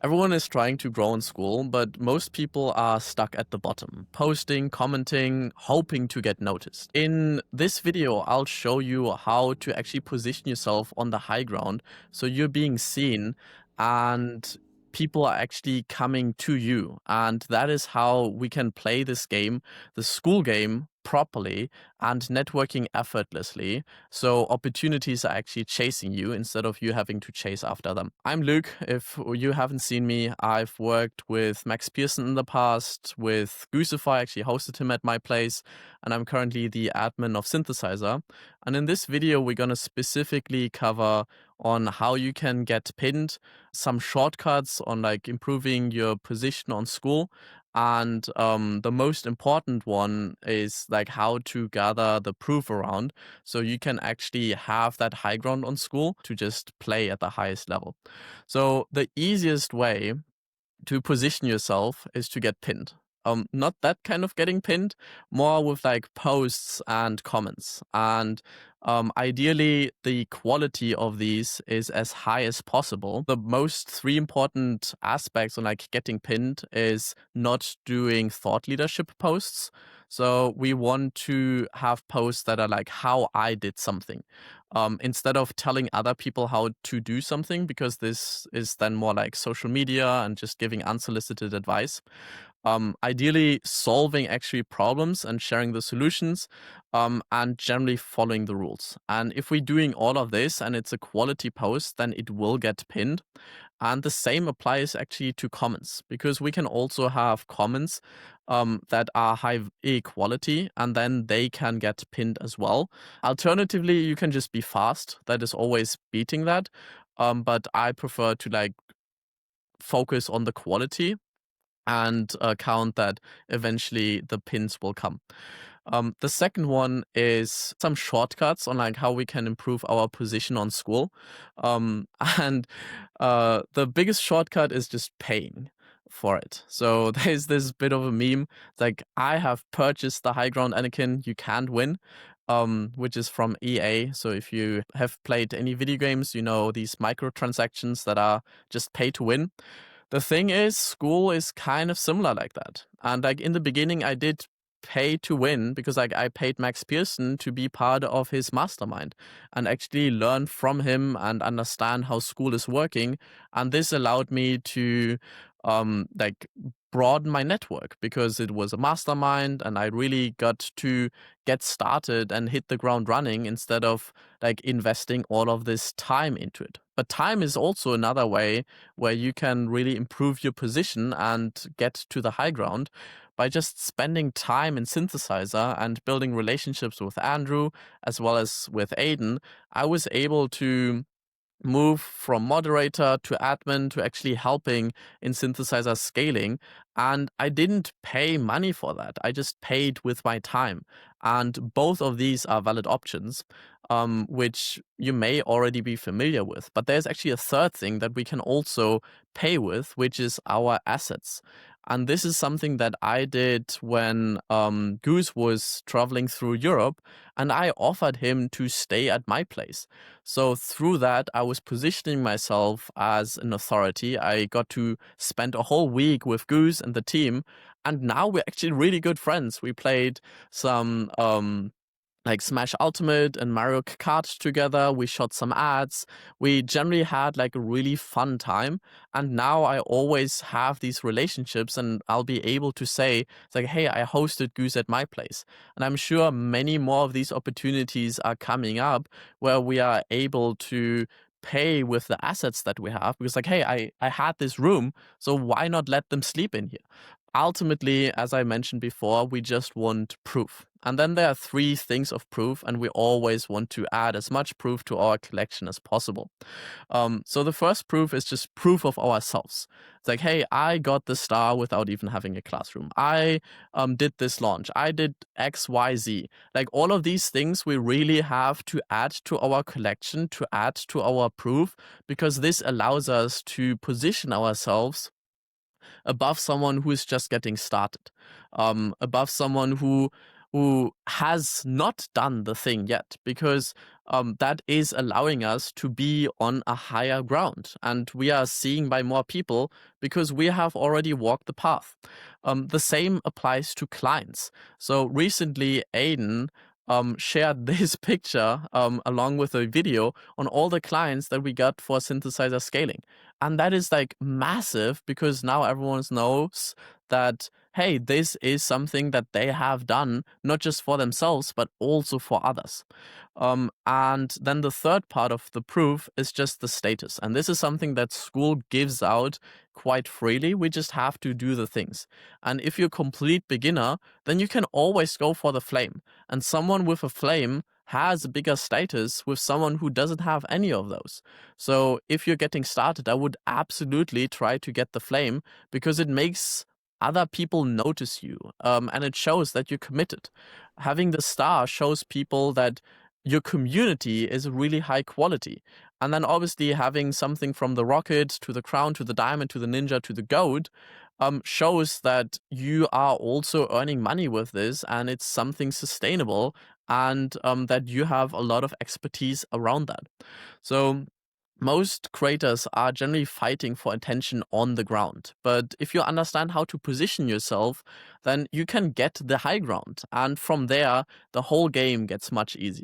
Everyone is trying to grow in school, but most people are stuck at the bottom, posting, commenting, hoping to get noticed. In this video, I'll show you how to actually position yourself on the high ground so you're being seen and people are actually coming to you. And that is how we can play this game, the school game, properly and networking effortlessly. So opportunities are actually chasing you instead of you having to chase after them. I'm Luke. If you haven't seen me, I've worked with Max Pearson in the past, with Goosify, actually hosted him at my place, and I'm currently the admin of Synthesizer. And in this video, we're going to specifically cover on how you can get pinned, some shortcuts on like improving your position on Skool, and the most important one is like how to gather the proof around so you can actually have that high ground on Skool to just play at the highest level. So the easiest way to position yourself is to get pinned. Not that kind of getting pinned, more with like posts and comments. And ideally, the quality of these is as high as possible. The most three important aspects on like getting pinned is not doing thought leadership posts. So we want to have posts that are like how I did something. Instead of telling other people how to do something, because this is then more like social media and just giving unsolicited advice. Ideally, solving actually problems and sharing the solutions, and generally following the rules. And if we're doing all of this and it's a quality post, then it will get pinned. And the same applies actually to comments, because we can also have comments that are high quality and then they can get pinned as well. Alternatively, you can just be fast. That is always beating that. But I prefer to like focus on the quality and count that eventually the pins will come. The second one is some shortcuts on like how we can improve our position on Skool. And the biggest shortcut is just paying for it. So there's this bit of a meme like, I have purchased the high ground Anakin, you can't win. Which is from EA. So if you have played any video games, you know these microtransactions that are just pay to win. The thing is, Skool is kind of similar like that. And like in the beginning, I did pay to win because like I paid Max Pearson to be part of his mastermind and actually learn from him and understand how Skool is working. And this allowed me to like broaden my network because it was a mastermind and I really got to get started and hit the ground running instead of like investing all of this time into it. But time is also another way where you can really improve your position and get to the high ground by just spending time in Synthesizer and building relationships with Andrew as well as with Aiden. I was able to move from moderator to admin to actually helping in Synthesizer scaling. And I didn't pay money for that. I just paid with my time. And both of these are valid options, which you may already be familiar with. But there's actually a third thing that we can also pay with, which is our assets. And this is something that I did when Goose was traveling through Europe, and I offered him to stay at my place. So through that, I was positioning myself as an authority. I got to spend a whole week with Goose and the team, and now we're actually really good friends. We played some like Smash Ultimate and Mario Kart together. We shot some ads. We generally had like a really fun time. And now I always have these relationships and I'll be able to say, it's like, hey, I hosted Goose at my place. And I'm sure many more of these opportunities are coming up where we are able to pay with the assets that we have because like, hey, I had this room, so why not let them sleep in here? Ultimately, as I mentioned before, we just want proof. And then there are three things of proof, and we always want to add as much proof to our collection as possible. So the first proof is just proof of ourselves. It's like, hey, I got the star without even having a classroom. I did this launch. I did X, Y, Z. Like all of these things we really have to add to our collection, to add to our proof, because this allows us to position ourselves above someone who is just getting started, above someone who has not done the thing yet. Because that is allowing us to be on a higher ground. And we are seeing by more people because we have already walked the path. The same applies to clients. So recently, Aiden shared this picture along with a video on all the clients that we got for synthesizer scaling. And that is like massive because now everyone knows that, hey, this is something that they have done, not just for themselves, but also for others. And then the third part of the proof is just the status. And this is something that Skool gives out quite freely. We just have to do the things. And if you're a complete beginner, then you can always go for the flame. And someone with a flame has a bigger status with someone who doesn't have any of those. So if you're getting started, I would absolutely try to get the flame because it makes other people notice you, and it shows that you're committed. Having the star shows people that your community is really high quality. And then obviously having something from the rocket to the crown to the diamond to the ninja to the gold shows that you are also earning money with this and it's something sustainable, and that you have a lot of expertise around that. So most creators are generally fighting for attention on the ground. But if you understand how to position yourself, then you can get the high ground. And from there, the whole game gets much easier.